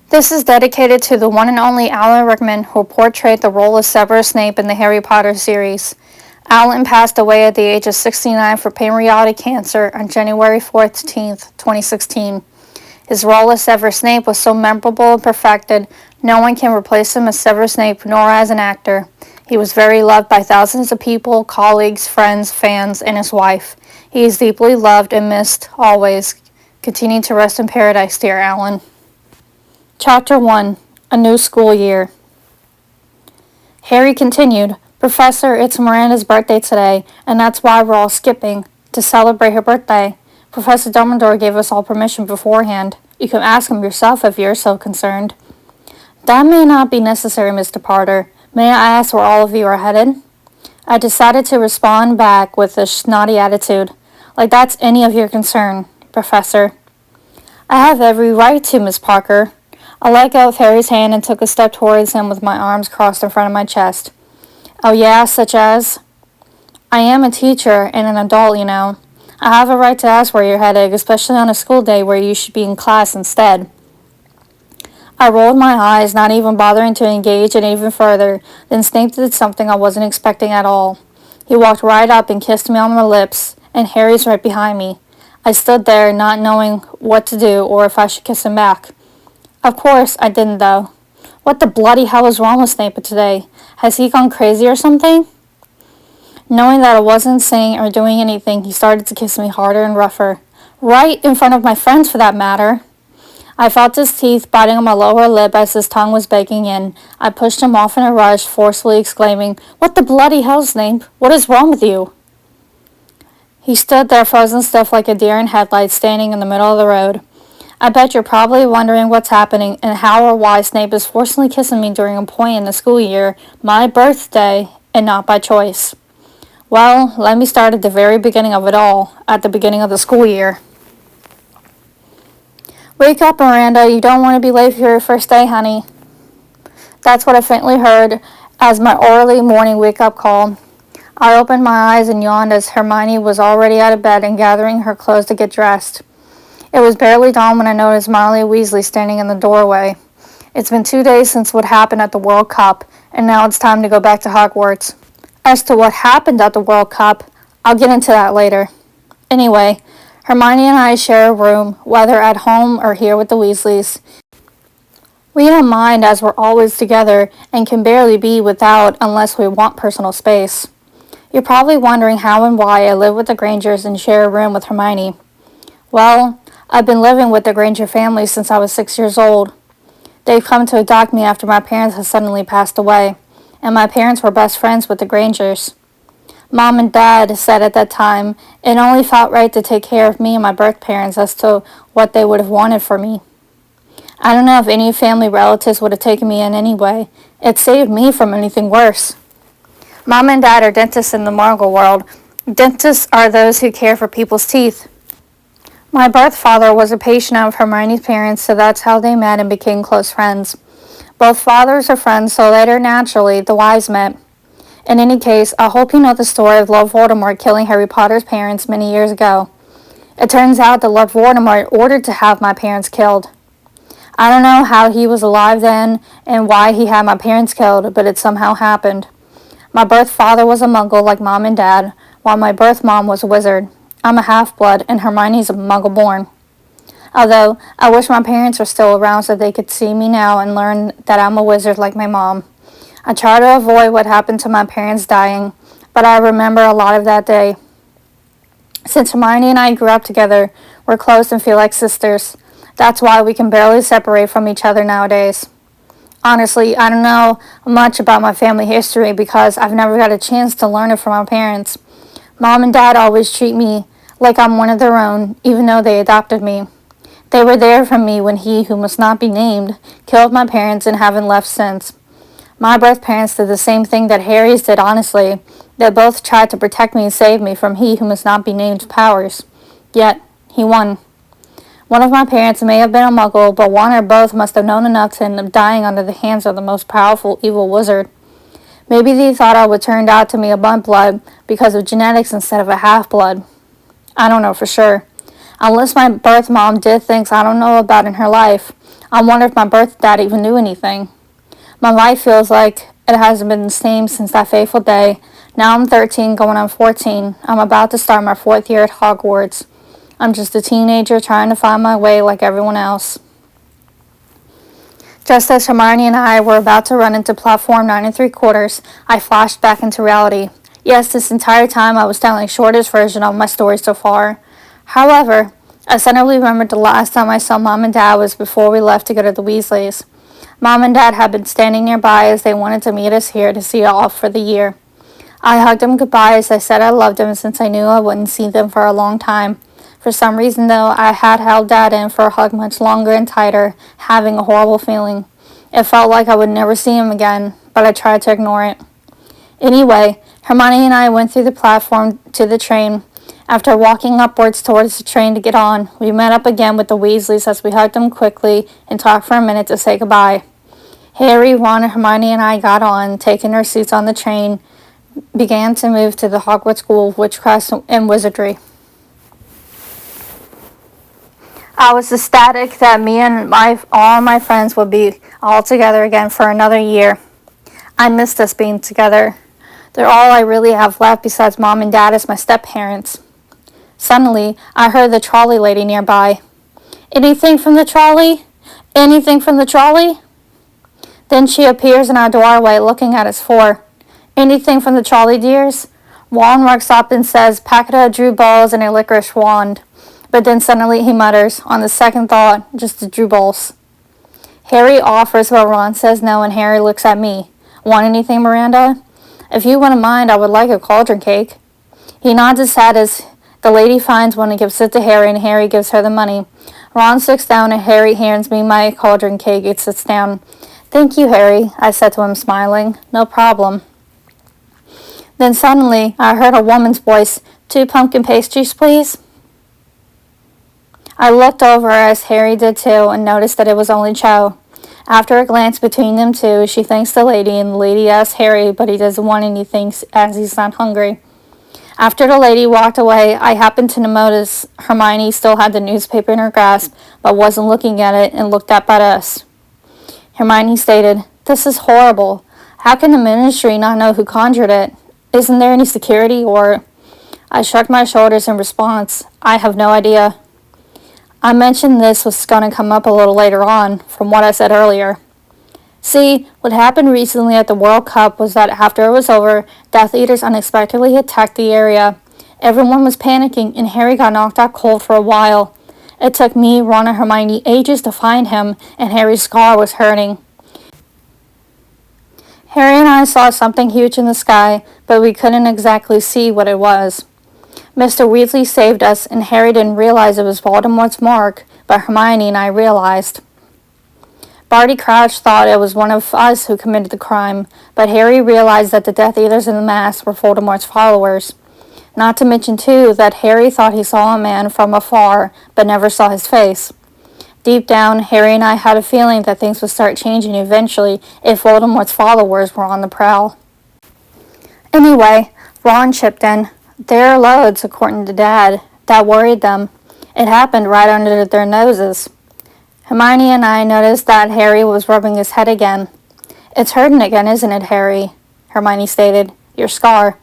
This is dedicated to the one and only Alan Rickman, who portrayed the role of Severus Snape in the Harry Potter series. Alan passed away at the age of 69 for pancreatic cancer on January 14th, 2016. His role as Severus Snape was so memorable and perfected, no one can replace him as Severus Snape nor as an actor. He was very loved by thousands of people, colleagues, friends, fans, and his wife. He is deeply loved and missed always. Continue to rest in paradise, dear Alan. Chapter 1. A New School Year. Harry continued, "Professor, it's Miranda's birthday today, and that's why we're all skipping, to celebrate her birthday. Professor Dumbledore gave us all permission beforehand. You can ask him yourself if you're so concerned." "That may not be necessary, Mr. Potter. May I ask where all of you are headed?" I decided to respond back with a snotty attitude. "Like that's any of your concern, Professor." "I have every right to, Miss Parker." I let go of Harry's hand and took a step towards him with my arms crossed in front of my chest. "Oh yeah, such as?" "I am a teacher and an adult, you know. I have a right to ask where you're headed, especially on a school day where you should be in class instead." I rolled my eyes, not even bothering to engage it even further. Then Snape did something I wasn't expecting at all. He walked right up and kissed me on my lips, and Harry's right behind me. I stood there, not knowing what to do or if I should kiss him back. Of course, I didn't, though. What the bloody hell is wrong with Snape today? Has he gone crazy or something? Knowing that I wasn't saying or doing anything, he started to kiss me harder and rougher. Right in front of my friends, for that matter. I felt his teeth biting on my lower lip as his tongue was baking in. I pushed him off in a rush, forcefully exclaiming, "What the bloody hell, Snape? What is wrong with you?" He stood there frozen stiff like a deer in headlights standing in the middle of the road. "I bet you're probably wondering what's happening and how or why Snape is forcibly kissing me during a point in the school year, my birthday, and not by choice. Well, let me start at the very beginning of it all, at the beginning of the school year. Wake up, Miranda, you don't want to be late for your first day, honey." That's what I faintly heard as my early morning wake-up call. I opened my eyes and yawned as Hermione was already out of bed and gathering her clothes to get dressed. It was barely dawn when I noticed Marley Weasley standing in the doorway. It's been 2 days since what happened at the World Cup, and now it's time to go back to Hogwarts. As to what happened at the World Cup, I'll get into that later. Anyway, Hermione and I share a room, whether at home or here with the Weasleys. We don't mind as we're always together and can barely be without unless we want personal space. You're probably wondering how and why I live with the Grangers and share a room with Hermione. Well, I've been living with the Granger family since I was 6 years old. They've come to adopt me after my parents had suddenly passed away, and my parents were best friends with the Grangers. Mom and Dad said at that time it only felt right to take care of me and my birth parents as to what they would have wanted for me. I don't know if any family relatives would have taken me in anyway. It saved me from anything worse. Mom and Dad are dentists in the Muggle world. Dentists are those who care for people's teeth. My birth father was a patient of Hermione's parents, so that's how they met and became close friends. Both fathers are friends, so later, naturally, the wives met. In any case, I hope you know the story of Lord Voldemort killing Harry Potter's parents many years ago. It turns out that Lord Voldemort ordered to have my parents killed. I don't know how he was alive then and why he had my parents killed, but it somehow happened. My birth father was a Muggle like Mom and Dad, while my birth mom was a wizard. I'm a half-blood, and Hermione's a Muggle-born. Although, I wish my parents were still around so they could see me now and learn that I'm a wizard like my mom. I try to avoid what happened to my parents dying, but I remember a lot of that day. Since Hermione and I grew up together, we're close and feel like sisters. That's why we can barely separate from each other nowadays. Honestly, I don't know much about my family history because I've never got a chance to learn it from my parents. Mom and Dad always treat me like I'm one of their own, even though they adopted me. They were there for me when he, who must not be named, killed my parents and haven't left since. My birth parents did the same thing that Harry's did, honestly. They both tried to protect me and save me from he who must not be named's powers. Yet, he won. One of my parents may have been a Muggle, but one or both must have known enough to end up dying under the hands of the most powerful evil wizard. Maybe they thought I would turn out to be a mudblood because of genetics instead of a half-blood. I don't know for sure. Unless my birth mom did things I don't know about in her life, I wonder if my birth dad even knew anything. My life feels like it hasn't been the same since that fateful day. Now I'm 13, going on 14. I'm about to start my 4th year at Hogwarts. I'm just a teenager trying to find my way like everyone else. Just as Hermione and I were about to run into platform 9 3/4, I flashed back into reality. Yes, this entire time I was telling the shortest version of my story so far. However, I suddenly remembered the last time I saw Mom and Dad was before we left to go to the Weasleys. Mom and Dad had been standing nearby as they wanted to meet us here to see it off for the year. I hugged them goodbye as I said I loved them since I knew I wouldn't see them for a long time. For some reason, though, I had held Dad in for a hug much longer and tighter, having a horrible feeling. It felt like I would never see him again, but I tried to ignore it. Anyway, Hermione and I went through the platform to the train. After walking upwards towards the train to get on, we met up again with the Weasleys as we hugged them quickly and talked for a minute to say goodbye. Harry, Ron, and Hermione and I got on, taking our seats on the train, began to move to the Hogwarts School of Witchcraft and Wizardry. I was ecstatic that me and all my friends would be all together again for another year. I missed us being together. They're all I really have left besides Mom and Dad as my step-parents. Suddenly, I heard the trolley lady nearby. "Anything from the trolley? Anything from the trolley?" Then she appears in our doorway looking at us four. "Anything from the trolley, dears?" Juan walks up and says, "Packet of Drew balls and a licorice wand." But then suddenly he mutters, "On the second thought, just the Drew balls." Harry offers, but Ron says no, and Harry looks at me. "Want anything, Miranda?" "If you wouldn't mind, I would like a cauldron cake." He nods his head as the lady finds one and gives it to Harry, and Harry gives her the money. Ron sits down, and Harry hands me my cauldron cake. It sits down. "Thank you, Harry," I said to him, smiling. "No problem." Then suddenly, I heard a woman's voice. "2 pumpkin pastries, please." I looked over as Harry did too and noticed that it was only Cho. After a glance between them two, she thanks the lady, and the lady asks Harry, but he doesn't want anything as he's not hungry. After the lady walked away, I happened to notice Hermione still had the newspaper in her grasp, but wasn't looking at it and looked up at us. Hermione stated, "This is horrible. How can the ministry not know who conjured it? Isn't there any security or—" I shrugged my shoulders in response. "I have no idea." I mentioned this was going to come up a little later on, from what I said earlier. See, what happened recently at the World Cup was that after it was over, Death Eaters unexpectedly attacked the area. Everyone was panicking, and Harry got knocked out cold for a while. It took me, Ron, and Hermione ages to find him, and Harry's scar was hurting. Harry and I saw something huge in the sky, but we couldn't exactly see what it was. Mr. Weasley saved us, and Harry didn't realize it was Voldemort's mark, but Hermione and I realized. Barty Crouch thought it was one of us who committed the crime, but Harry realized that the Death Eaters in the mask were Voldemort's followers. Not to mention, too, that Harry thought he saw a man from afar, but never saw his face. Deep down, Harry and I had a feeling that things would start changing eventually if Voldemort's followers were on the prowl. Anyway, Ron chipped in. "There are loads, according to Dad. That worried them. It happened right under their noses." Hermione and I noticed that Harry was rubbing his head again. "It's hurting again, isn't it, Harry?" Hermione stated. "Your scar."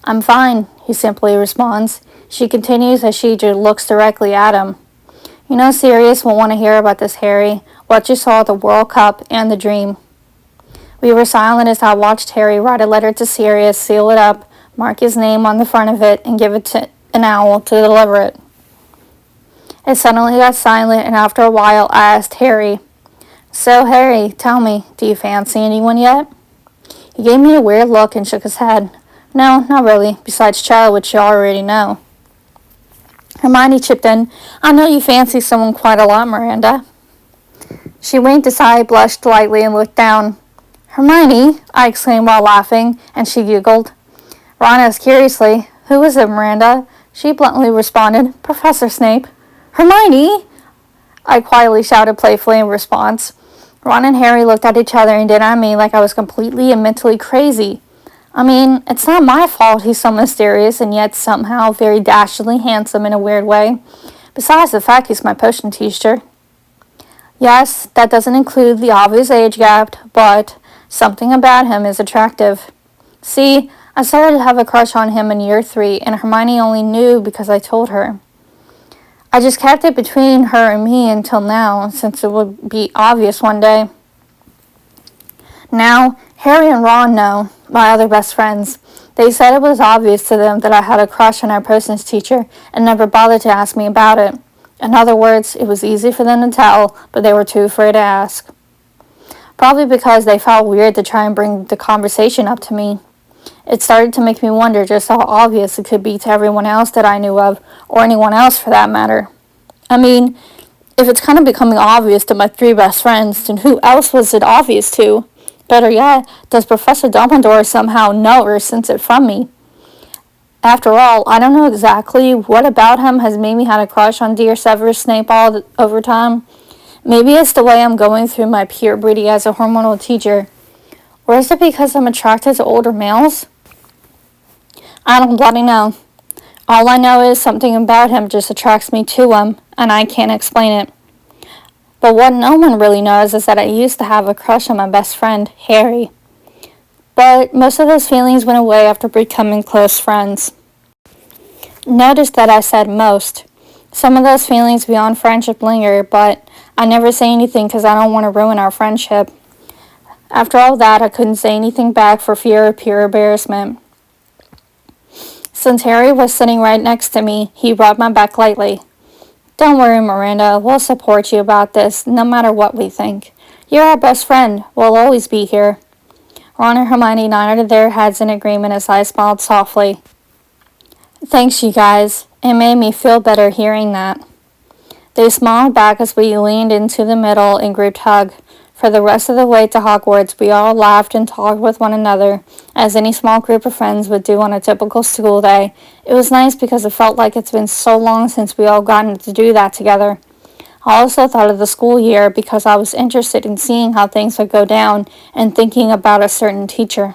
"I'm fine," he simply responds. She continues as she looks directly at him. "You know Sirius will want to hear about this, Harry. What you saw at the World Cup and the dream." We were silent as I watched Harry write a letter to Sirius, seal it up, mark his name on the front of it, and give it to an owl to deliver it. It suddenly got silent, and after a while I asked Harry, "So, Harry, tell me, do you fancy anyone yet?" He gave me a weird look and shook his head. "No, not really, besides Cho, which you already know." Hermione chipped in, "I know you fancy someone quite a lot, Miranda." She winked as I blushed lightly and looked down. "Hermione," I exclaimed while laughing, and she giggled. Ron asked curiously, "Who is it, Miranda?" She bluntly responded, "Professor Snape." "Hermione!" I quietly shouted playfully in response. Ron and Harry looked at each other and did at me like I was completely and mentally crazy. I mean, it's not my fault he's so mysterious and yet somehow very dashingly handsome in a weird way. Besides the fact he's my potion teacher. Yes, that doesn't include the obvious age gap, but something about him is attractive. See, I started to have a crush on him in year 3, and Hermione only knew because I told her. I just kept it between her and me until now, since it would be obvious one day. Now, Harry and Ron know, my other best friends. They said it was obvious to them that I had a crush on our potions teacher and never bothered to ask me about it. In other words, it was easy for them to tell, but they were too afraid to ask. Probably because they felt weird to try and bring the conversation up to me. It started to make me wonder just how obvious it could be to everyone else that I knew of, or anyone else for that matter. I mean, if it's kind of becoming obvious to my 3 best friends, then who else was it obvious to? Better yet, does Professor Dumbledore somehow know or sense it from me? After all, I don't know exactly what about him has made me have a crush on dear Severus Snape all over time. Maybe it's the way I'm going through my puberty as a hormonal teacher. Or is it because I'm attracted to older males? I don't bloody know. All I know is something about him just attracts me to him, and I can't explain it. But what no one really knows is that I used to have a crush on my best friend, Harry. But most of those feelings went away after becoming close friends. Notice that I said most. Some of those feelings beyond friendship linger, but I never say anything because I don't want to ruin our friendship. After all that, I couldn't say anything back for fear of pure embarrassment. Since Harry was sitting right next to me, he rubbed my back lightly. Don't worry, Miranda, we'll support you about this, no matter what we think. You're our best friend, we'll always be here. Ron and Hermione nodded their heads in agreement as I smiled softly. Thanks, you guys. It made me feel better hearing that. They smiled back as we leaned into the middle in grouped hug. For the rest of the way to Hogwarts, we all laughed and talked with one another, as any small group of friends would do on a typical school day. It was nice because it felt like it's been so long since we all gotten to do that together. I also thought of the school year because I was interested in seeing how things would go down and thinking about a certain teacher.